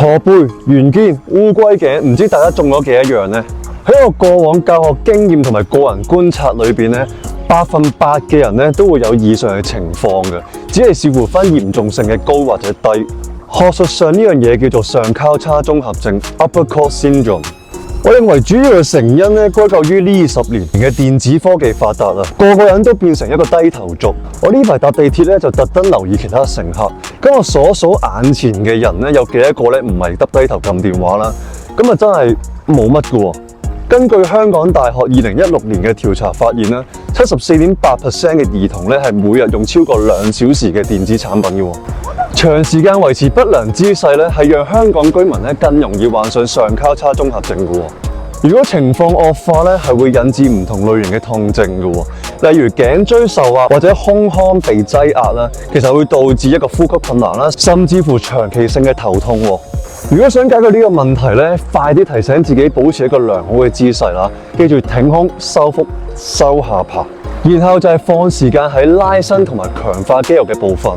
駝背、圓肩、烏龜頸，唔知大家中咗幾多樣呢？喺我過往教學經驗同埋個人觀察裏邊咧，8%嘅人咧都會有以上嘅情況嘅，只係視乎翻嚴重性嘅高或者低。學術上呢樣嘢叫做上交叉綜合症 （Upper Core Syndrome）。我認為主要嘅成因咧，歸咎於呢20年嘅電子科技發達啦，個個人都變成一個低頭族。我呢排搭地鐵咧，就特登留意其他乘客，咁我數眼前嘅人咧，有幾多個咧唔係耷低頭撳電話啦？咁啊真係冇乜㗎喎。根據香港大學2016年嘅調查發現啦，74.8% 嘅兒童咧係每日用超過2小時嘅電子產品嘅喎。長時間維持不良姿勢咧，係讓香港居民咧更容易患上上交叉綜合症嘅喎。如果情況惡化咧，係會引致唔同類型嘅痛症嘅喎，例如頸椎受壓或者胸腔被擠壓啦，其實會導致一個呼吸困難啦，甚至乎長期性嘅頭痛喎。如果想解決呢個問題咧，快啲提醒自己保持一個良好嘅姿勢啦，記住挺胸、收腹、收下巴，然後就係放時間喺拉伸同埋強化肌肉嘅部分。